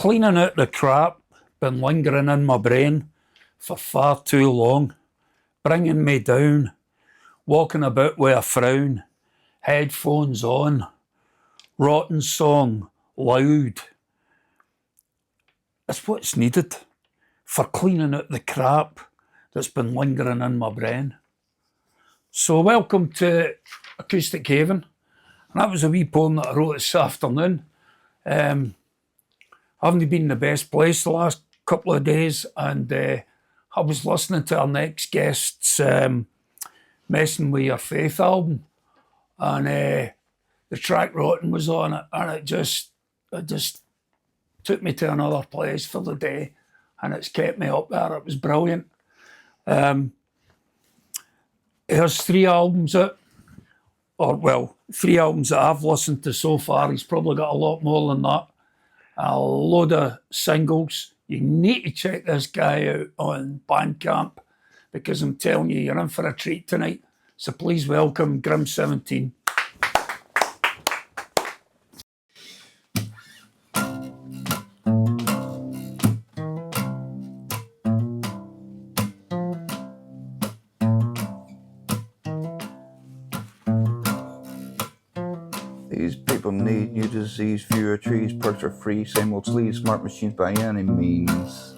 cleaning out the crap, been lingering in my brain for far too long, bringing me down, walking about with a frown, headphones on, rotten song, loud. It's what's needed for cleaning out the crap that's been lingering in my brain. So welcome to Acoustic Haven. And that was a wee poem that I wrote this afternoon. I haven't been in the best place the last couple of days, and I was listening to our next guest's Messing With Your Faith album, and the track Rotten was on it, and it just took me to another place for the day, and it's kept me up there. It was brilliant. He has 3 albums out, or well, 3 albums that I've listened to so far. He's probably got a lot more than that. A load of singles. You need to check this guy out on Bandcamp, because I'm telling you, you're in for a treat tonight. So please welcome Grim17. These people need new disease, fewer trees, perks are free, same old sleeves, smart machines by any means.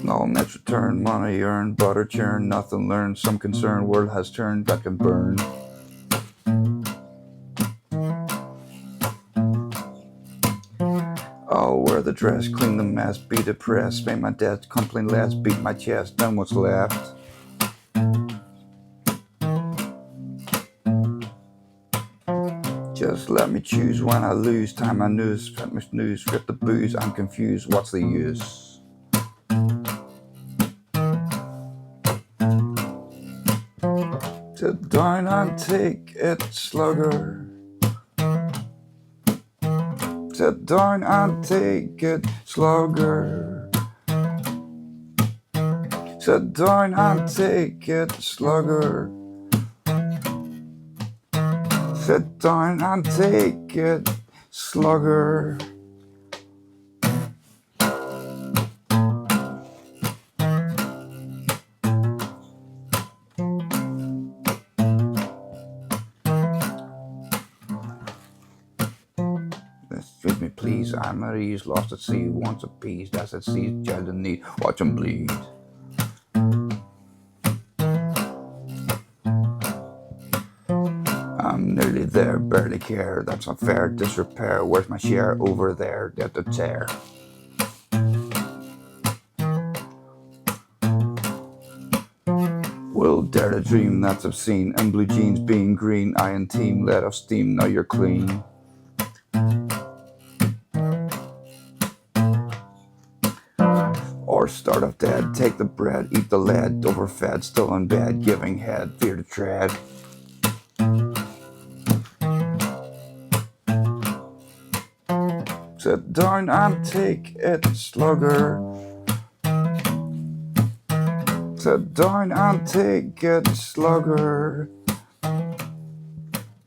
All nets return, money earned, butter churn, nothing learned, some concern, world has turned, that can burn. I'll wear the dress, clean the mess, be depressed, make my debt, complain less, beat my chest, done what's left. Just let me choose when I lose, time I news, spent my snooze, strip the booze, I'm confused, what's the use? Sit down and take it, slugger. Sit down and take it, slugger. Sit down and take it, slugger. Sit down and take it, slugger. Excuse me, please. I'm at ease, lost at sea, wants appeased, as it sees, child in need, watch him bleed. I'm nearly there, barely care, that's not fair, disrepair, where's my share? Over there, get the tear. Will dare to dream, that's obscene, and blue jeans being green, I and team, let off steam, now you're clean. Or start off dead, take the bread, eat the lead, overfed, still in bed, giving head, fear to tread. Sit down and take it, slugger. Sit down and take it, slugger.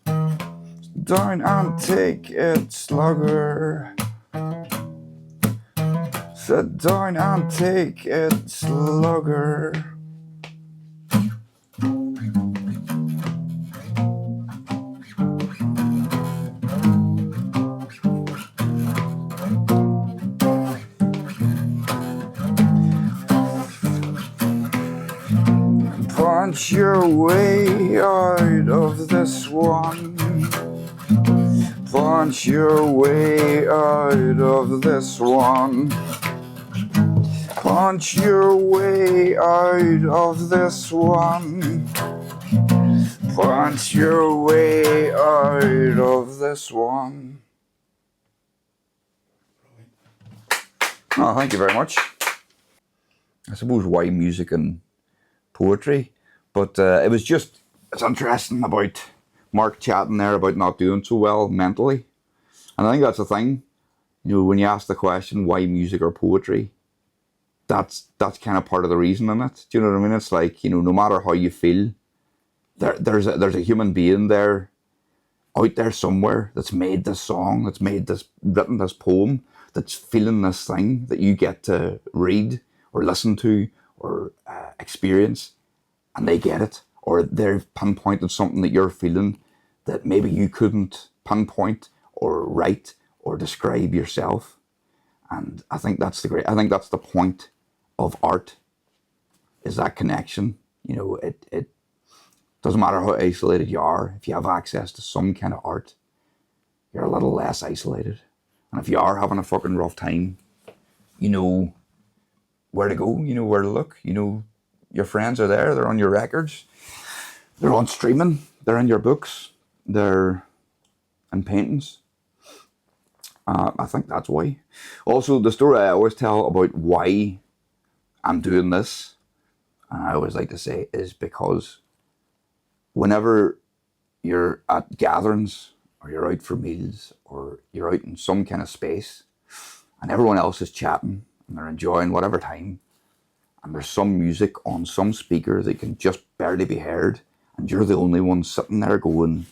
Sit down and take it, slugger. Sit down and take it, slugger. Punch your way out of this one. Punch your way out of this one. Punch your way out of this one. Punch your way out of this one. Oh, thank you very much. I suppose why music and poetry, but it was just, it's interesting about Mark chatting there about not doing so well mentally. And I think that's the thing, you know, when you ask the question, why music or poetry, that's kind of part of the reason in it. Do you know what I mean? It's like, you know, no matter how you feel, there's a human being there out there somewhere that's made this song, that's written this poem, that's feeling this thing that you get to read or listen to or experience, and they get it, or they've pinpointed something that you're feeling that maybe you couldn't pinpoint or write or describe yourself. And I think that's the point of art, is that connection. You know, it doesn't matter how isolated you are. If you have access to some kind of art, you're a little less isolated. And if you are having a fucking rough time, you know where to go, you know where to look, you know your friends are there, they're on your records, they're on streaming, they're in your books, they're in paintings. I think that's why. Also, the story I always tell about why I'm doing this, and I always like to say, is because whenever you're at gatherings or you're out for meals or you're out in some kind of space and everyone else is chatting and they're enjoying whatever time, and there's some music on some speaker that can just barely be heard, and you're the only one sitting there going,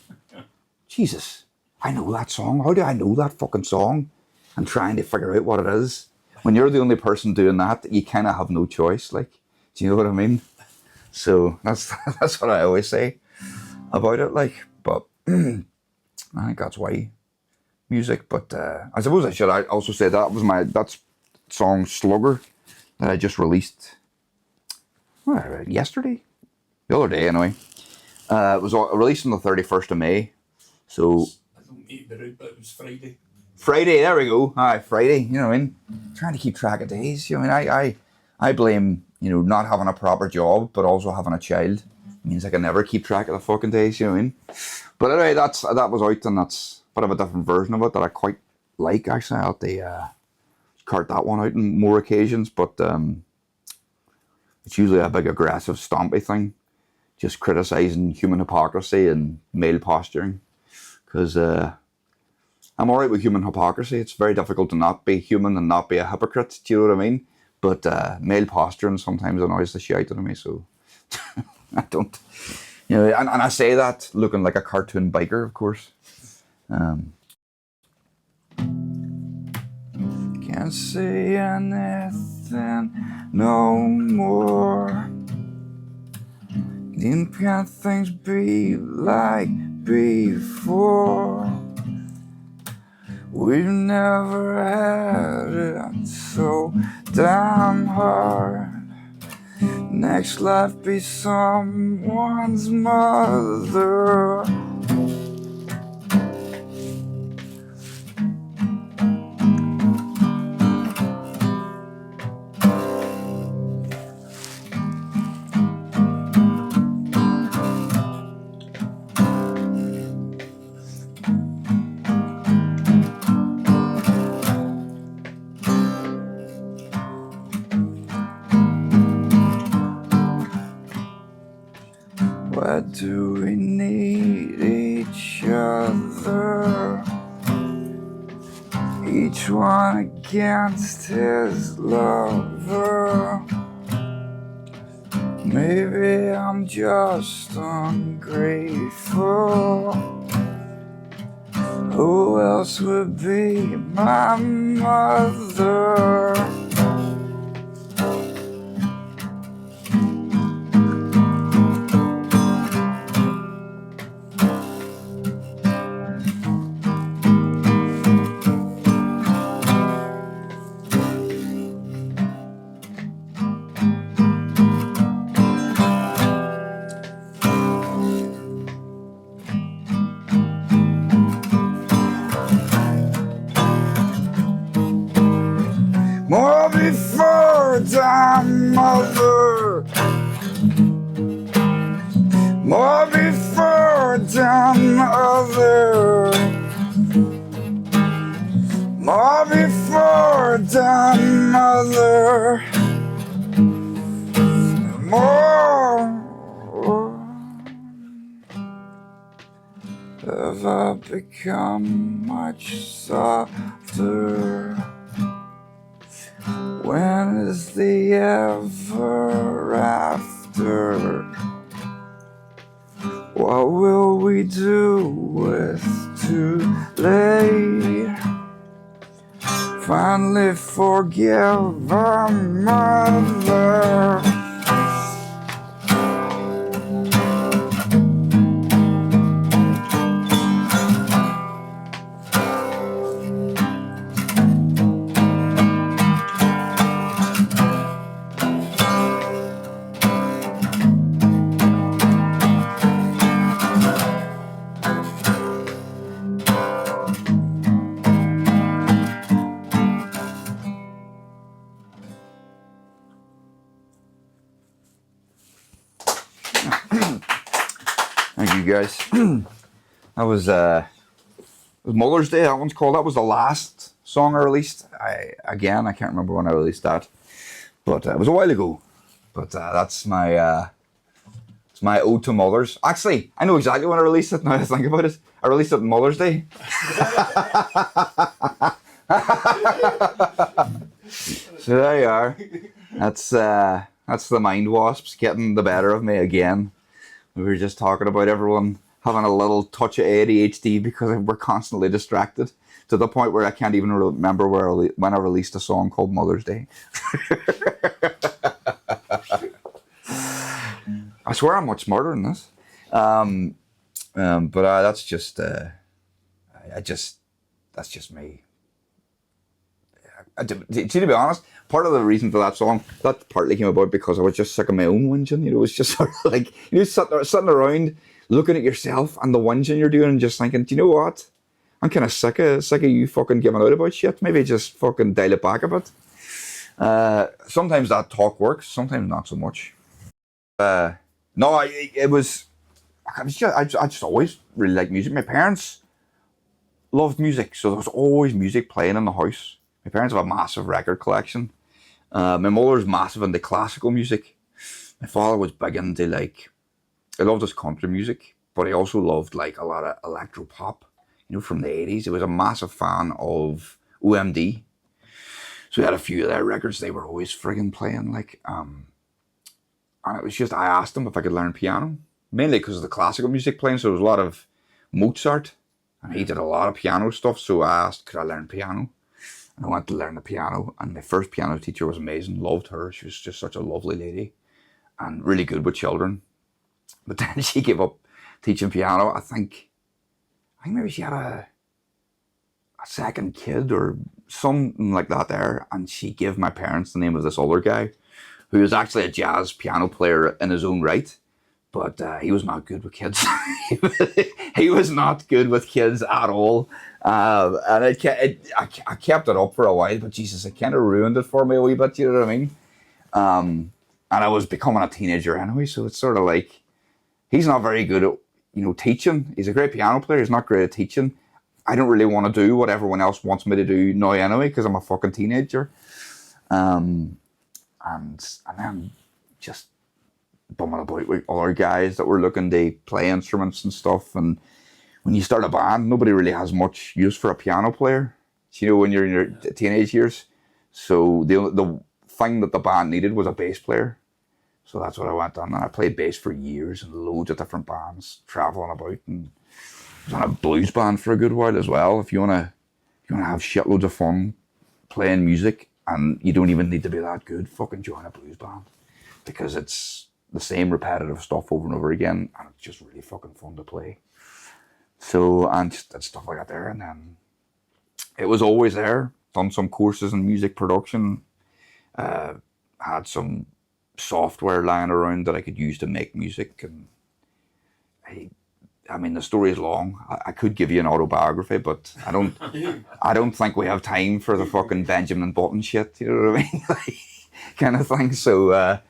Jesus, I know that song. How do I know that fucking song? And trying to figure out what it is. When you're the only person doing that, you kind of have no choice. Like, do you know what I mean? So that's what I always say about it. Like, but I think that's why music. But I suppose I should also say that's song Slugger that I just released yesterday, the other day anyway. It was released on the 31st of May. So I don't mean to be rude, but it was Friday. Friday, there we go. Aye, Friday. You know what I mean? Trying to keep track of days. You know, I mean, I blame, you know, not having a proper job, but also having a child. It means I can never keep track of the fucking days. You know what I mean? But anyway, that was out, and that's a bit of a different version of it that I quite like. Actually, I had to cart that one out on more occasions, but it's usually a big aggressive stompy thing, just criticising human hypocrisy and male posturing. Because I'm alright with human hypocrisy. It's very difficult to not be human and not be a hypocrite. Do you know what I mean? But male posturing sometimes annoys the shit out of me. So I don't, you know, and I say that looking like a cartoon biker, of course. Can't say anything no more. Can't things be like before? We've never had it so damn hard. Next life be someone's mother. Why do we need each other? Each one against his lover. Maybe I'm just ungrateful. Who else would be my mother? More before time, mother. More before time, other. More before time, mother. More. Have I become much softer? When is the ever after? What will we do with too late? Finally forgive our mother. Thank you guys. That was Mother's Day. That one's called. That was the last song I released. I can't remember when I released that, but it was a while ago. But that's my it's my ode to mothers. Actually, I know exactly when I released it. Now that I think about it, I released it on Mother's Day. So there you are. That's the mind wasps getting the better of me again. We were just talking about everyone having a little touch of ADHD because we're constantly distracted to the point where I can't even remember when I released a song called Mother's Day. I swear I'm much smarter than this. But that's just that's just me. To be honest, part of the reason for that song, that partly came about because I was just sick of my own whinging. You know, it's just sort of like, you know, sitting around looking at yourself and the whinging you're doing and just thinking, do you know what? I'm kind of sick of you fucking giving out about shit. Maybe just fucking dial it back a bit. Sometimes that talk works, sometimes not so much. I just always really liked music. My parents loved music, so there was always music playing in the house. My parents have a massive record collection. My mother's massive into classical music. My father was big into he loved his country music, but he also loved like a lot of electro pop, you know, from the 80s. He was a massive fan of OMD. So we had a few of their records they were always friggin' playing, and it was just, I asked him if I could learn piano, mainly because of the classical music playing, so there was a lot of Mozart, and he did a lot of piano stuff, so I asked, could I learn piano? And I went to learn the piano, and my first piano teacher was amazing, loved her, she was just such a lovely lady, and really good with children. But then she gave up teaching piano. I think maybe she had a second kid or something like that there, and she gave my parents the name of this other guy, who was actually a jazz piano player in his own right, but he was not good with kids. He was not good with kids at all. And I kept it up for a while, but Jesus, it kind of ruined it for me a wee bit, you know what I mean? And I was becoming a teenager anyway, so it's sort of like, he's not very good at, you know, teaching. He's a great piano player, he's not great at teaching. I don't really want to do what everyone else wants me to do now anyway, because I'm a fucking teenager. And then just bumming about with other guys that were looking to play instruments and stuff. And when you start a band, nobody really has much use for a piano player, you know, when you're in your teenage years. So the thing that the band needed was a bass player. So that's what I went on. And I played bass for years in loads of different bands, traveling about, and I was in a blues band for a good while as well. If you wanna have shitloads of fun playing music, and you don't even need to be that good, fucking join a blues band, because it's the same repetitive stuff over and over again, and it's just really fucking fun to play. So, and just did stuff like that there, and then it was always there. Done some courses in music production, had some software lying around that I could use to make music, and I mean, the story is long. I could give you an autobiography, but I don't think we have time for the fucking Benjamin Button shit, you know what I mean? Like, kind of thing. So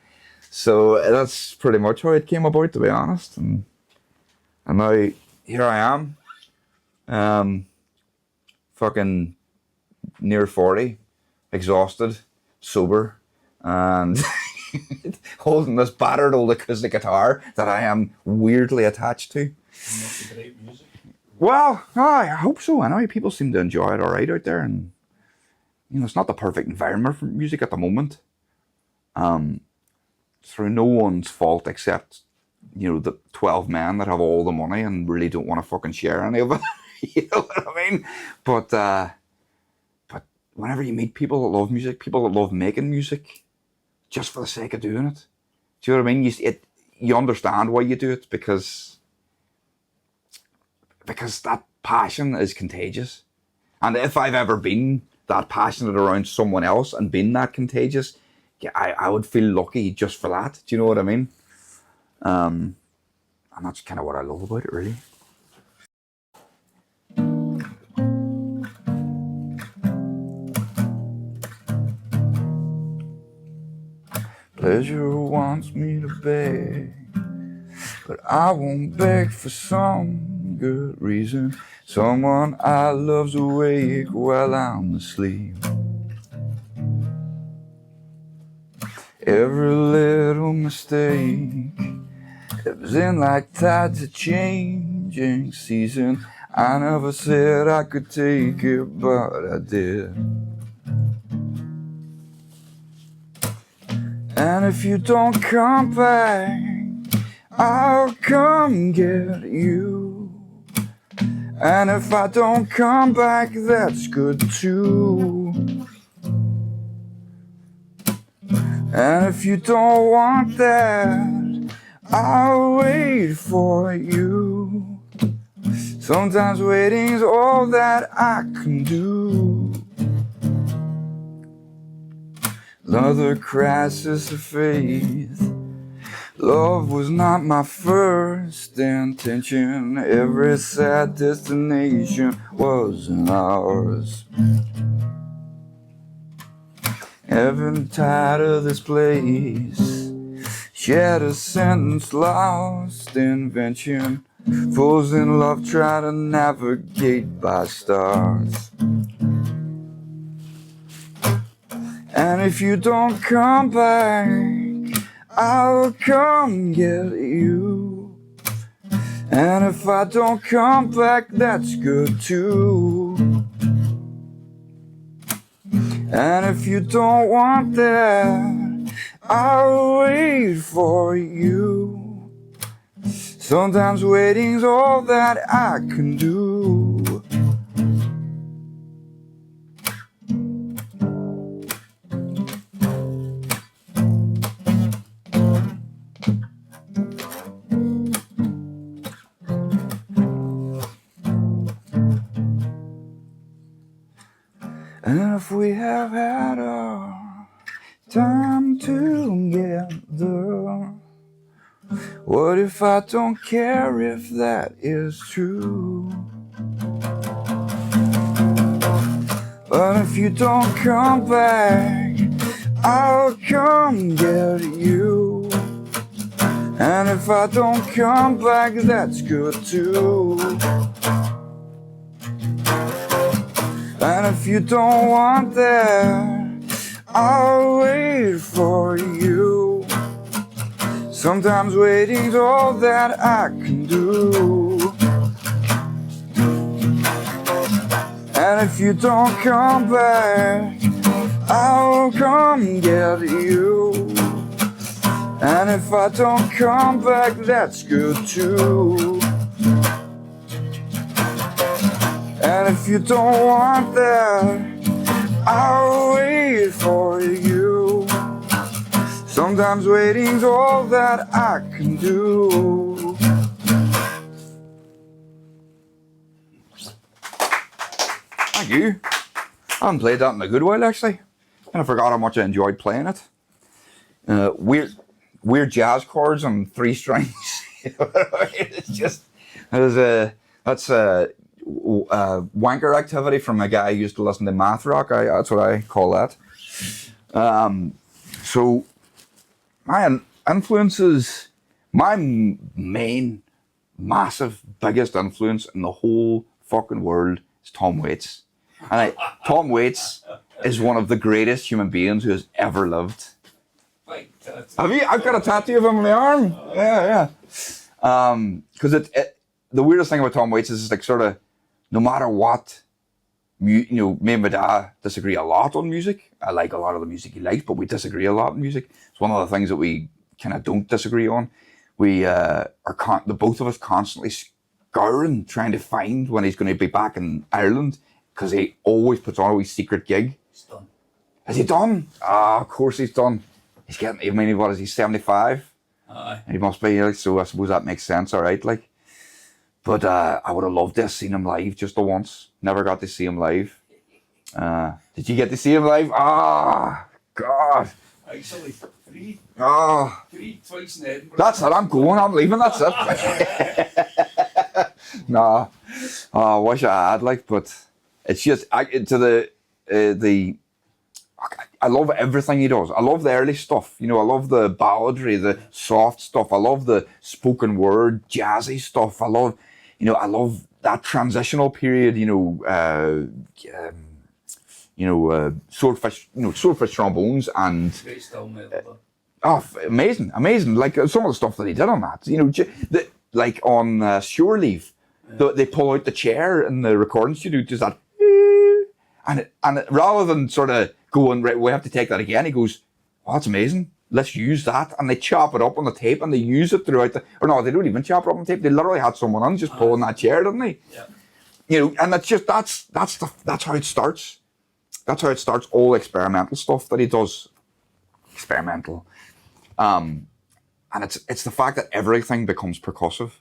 that's pretty much how it came about, to be honest. And now here I am, fucking near 40, exhausted, sober, and holding this battered old acoustic guitar that I am weirdly attached to. Great music. Well, I hope so. Anyway, people seem to enjoy it all right out there, and you know, it's not the perfect environment for music at the moment. Through no one's fault except you know, the 12 men that have all the money and really don't want to fucking share any of it. You know what I mean? But whenever you meet people that love music, people that love making music just for the sake of doing it, do you know what I mean? You understand why you do it, because that passion is contagious. And if I've ever been that passionate around someone else and been that contagious, yeah, I would feel lucky just for that. Do you know what I mean? And that's kind of what I love about it, really. Pleasure wants me to beg, but I won't beg for some good reason. Someone I love's awake while I'm asleep. Every little mistake ebbs in like tides of changing season. I never said I could take it, but I did. And if you don't come back, I'll come get you. And if I don't come back, that's good too. And if you don't want that, I'll wait for you. Sometimes waiting's all that I can do. Another crisis of faith. Love was not my first intention. Every sad destination wasn't ours. Heaven tired of this place. Shared a sentence, lost invention. Fools in love try to navigate by stars. And if you don't come back, I'll come get you. And if I don't come back, that's good too. And if you don't want that, I'll wait for you. Sometimes waiting's all that I can do. And if we have had our time together, what if I don't care if that is true? But if you don't come back, I'll come get you. And if I don't come back, that's good too. And if you don't want that, I'll wait for you. Sometimes waiting's all that I can do. And if you don't come back, I'll come get you. And if I don't come back, that's good too. And if you don't want that, I'll wait for you. Sometimes waiting's all that I can do. Thank you. I haven't played that in a good while, actually. And I forgot how much I enjoyed playing it. Weird jazz chords on 3 strings. It's just, that's a wanker activity from a guy who used to listen to math rock. That's what I call that. So my influences, my main, massive, biggest influence in the whole fucking world is Tom Waits. And Tom Waits is one of the greatest human beings who has ever lived. Have you? I've got a tattoo of him on my arm. Yeah. Because the weirdest thing about Tom Waits is like sort of, no matter what, me and my dad disagree a lot on music. I like a lot of the music he likes, but we disagree a lot on music. It's one of the things that we kind of don't disagree on. we the both of us constantly scouring, trying to find when he's going to be back in Ireland, because he always puts on a wee secret gig. He's done. Is he done? Ah, of course he's done. He's getting, I mean, what is he, 75? Aye. He must be, like, so I suppose that makes sense, all right, like. But I would have loved to have seen him live just the once. Never got to see him live. Did you get to see him live? Ah, God. Actually, three. Oh. Three, twice in Edinburgh. That's it, I'm going, I'm leaving, that's it. Nah. Oh, I wish I had, like, but it's just, I love everything he does. I love the early stuff. You know, I love the balladry, the soft stuff. I love the spoken word, jazzy stuff. I love that transitional period. Swordfish trombones and. Great style metal. Oh, amazing! Like some of the stuff that he did on that. You know, like on Shore Leave, they pull out the chair in the recording studio, does that, and rather than sort of going, right, we have to take that again, he goes, oh, that's amazing, let's use that, and they chop it up on the tape and they use it throughout they don't even chop it up on the tape, they literally had someone on just pulling that chair, didn't they? Yeah. You know, and that's how it starts. That's how it starts, all experimental stuff that he does. Experimental. And it's the fact that everything becomes percussive.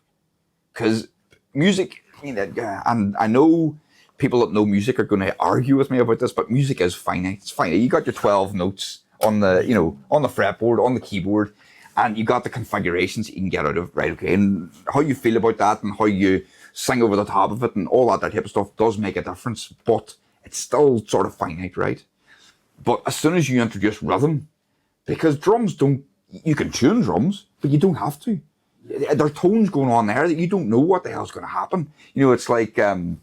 Because music, you know, and I know people that know music are going to argue with me about this, but music is finite. It's finite. You got your 12 notes on the fretboard, on the keyboard, and you got the configurations you can get out of, right, okay, and how you feel about that and how you sing over the top of it and all that type of stuff does make a difference, but it's still sort of finite, right? But as soon as you introduce rhythm, because drums you can tune drums, but you don't have to. There are tones going on there that you don't know what the hell's going to happen. You know, it's like, the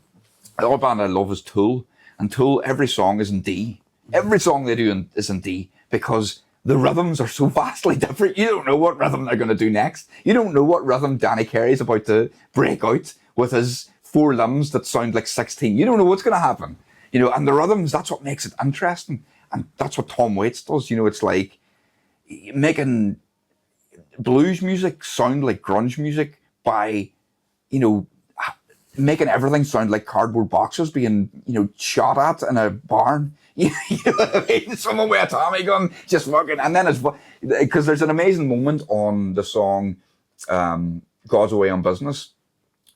other band I love is Tool, and Tool, every song is in D. Every song they do is in D, because the rhythms are so vastly different. You don't know what rhythm they're going to do next. You don't know what rhythm Danny Carey's about to break out with his 4 limbs that sound like 16. You don't know what's going to happen. You know, and the rhythms, that's what makes it interesting. And that's what Tom Waits does. You know, it's like making blues music sound like grunge music by, you know, making everything sound like cardboard boxes being, you know, shot at in a barn. You know what I mean? Someone with a Tommy gun just fucking, and then it's, because there's an amazing moment on the song God's Away on Business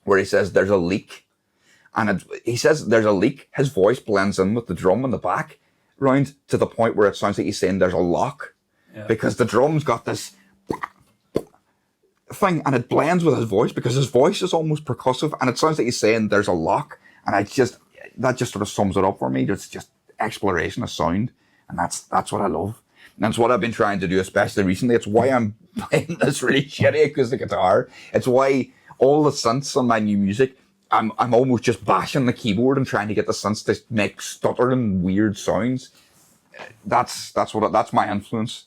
where he says there's a leak, and he says there's a leak, his voice blends in with the drum in the back round to the point where it sounds like he's saying there's a lock, because the drum's got this thing and it blends with his voice because his voice is almost percussive and it sounds like he's saying there's a lock, and that just sort of sums it up for me. It's just exploration of sound, and that's what I love, and that's what I've been trying to do, especially recently. It's why I'm playing this really shitty acoustic guitar. It's why all the synths on my new music, I'm almost just bashing the keyboard and trying to get the synths to make stuttering weird sounds. That's my influence.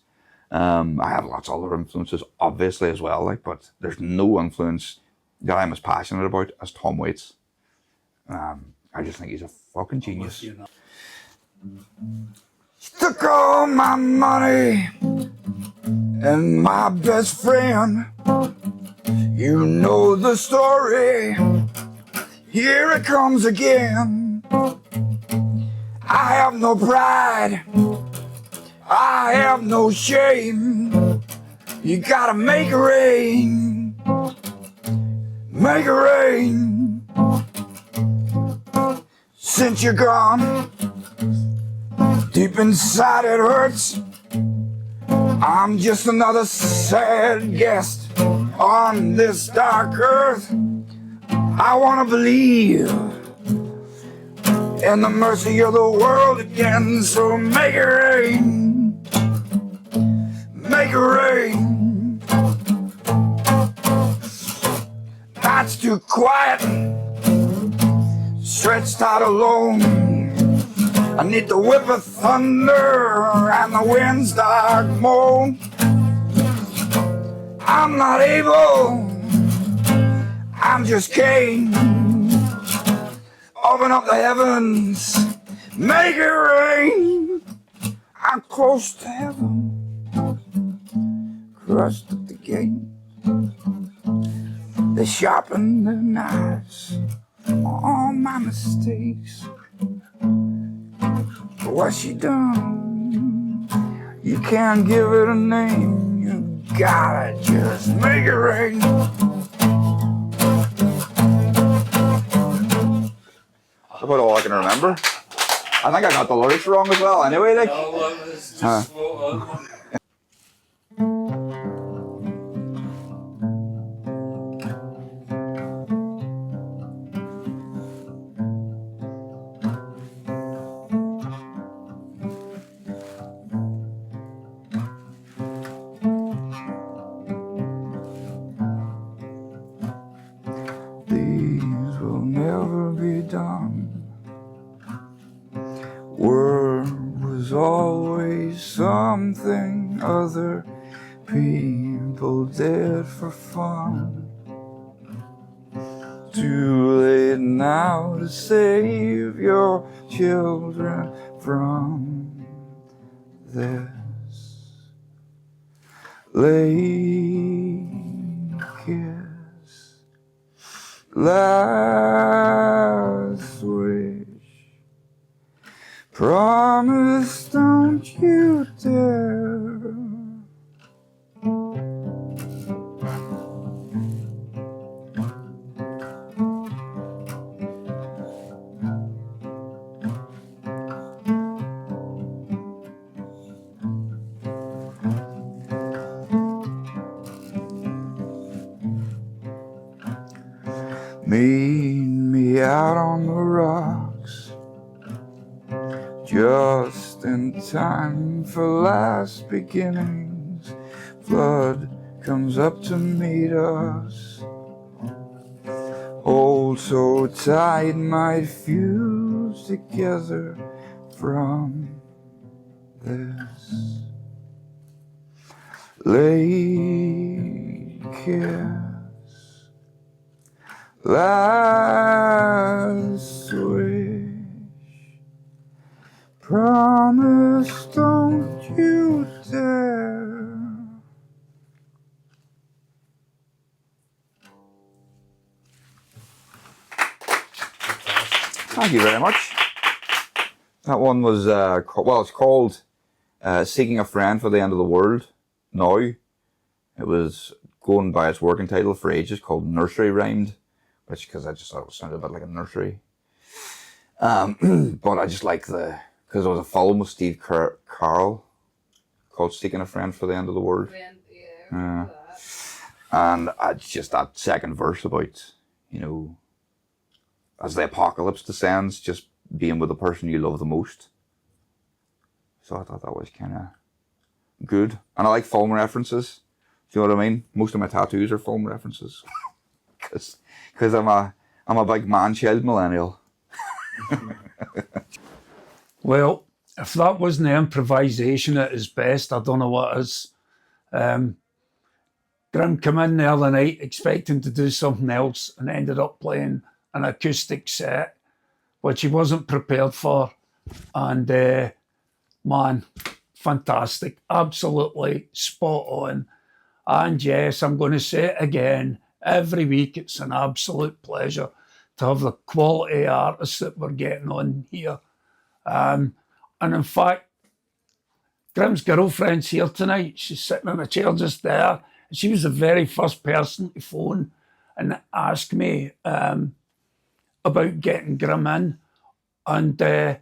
I have lots of other influences, obviously, as well, like, but there's no influence that I'm as passionate about as Tom Waits. I just think he's a fucking genius. Took all my money and my best friend. You know the story. Here it comes again. I have no pride. I have no shame. You gotta make it rain. Make it rain. Since you're gone, deep inside it hurts. I'm just another sad guest on this dark earth. I wanna believe in the mercy of the world again, so make it rain, make it rain. Night's too quiet, stretched out alone. I need the whip of thunder and the wind's dark moan. I'm not able, I'm just Cain. Open up the heavens, make it rain. I'm close to heaven, crushed at the gate. They sharpen their knives on all my mistakes. But what she done, you can't give it a name. You gotta just make it rain. That's about all I can remember. I think I got the lyrics wrong as well. Anyway, like. No, it was just spot on. These will never be done. Word was always something other people did for fun. Too late now to save your children from this. Late kiss, last wish. Promise, don't you dare. Meet me out on the rocks, just in time for last beginnings. Flood comes up to meet us. Hold so tight, might fuse together from this. Late kiss, last wish. Promise, don't you dare. Thank you very much. That one was, well, it's called Seeking a Friend for the End of the World Now. It was going by its working title for ages, called Nursery Rhymed, which, because I just thought it sounded a bit like a nursery. But I just like because there was a film with Steve Carell called Seeking a Friend for the End of the World. Yeah. And it's just that second verse about, you know, as the apocalypse descends, just being with the person you love the most. So I thought that was kind of good. And I like film references. Do you know what I mean? Most of my tattoos are film references. Because I'm a big man-child millennial. Well, if that wasn't improvisation at its best, I don't know what is. Grim came in the other night expecting to do something else and ended up playing an acoustic set, which he wasn't prepared for. And man, fantastic, absolutely spot on. And yes, I'm going to say it again, every week it's an absolute pleasure to have the quality artists that we're getting on here. And in fact, Grim's girlfriend's here tonight. She's sitting in a chair just there. She was the very first person to phone and ask me about getting Grim in. And 2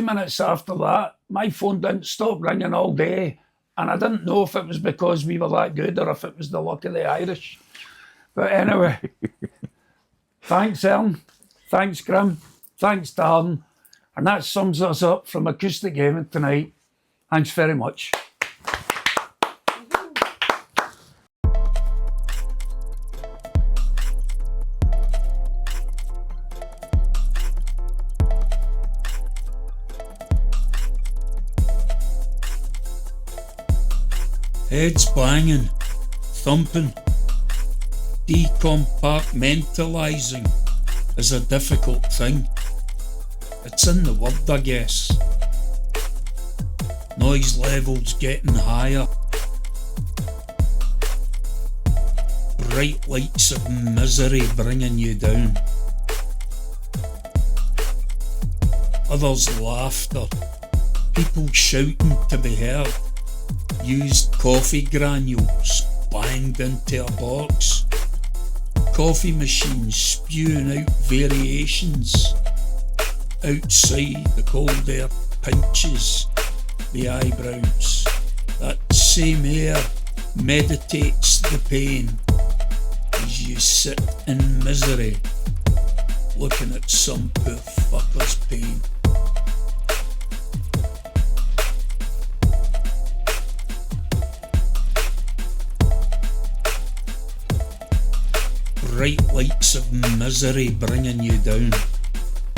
minutes after that, my phone didn't stop ringing all day. And I didn't know if it was because we were that good or if it was the luck of the Irish. But anyway, thanks, Ern. Thanks, Grim. Thanks, Darren. And that sums us up from Acoustic Haven tonight. Thanks very much. Heads banging, thumping, decompartmentalising is a difficult thing. It's in the word, I guess. Noise levels getting higher. Bright lights of misery bringing you down. Others' laughter, people shouting to be heard. Used coffee granules banged into a box. Coffee machines spewing out variations. Outside the cold air pinches the eyebrows. That same air meditates the pain as you sit in misery looking at some poor fucker's pain. Bright lights of misery bringing you down.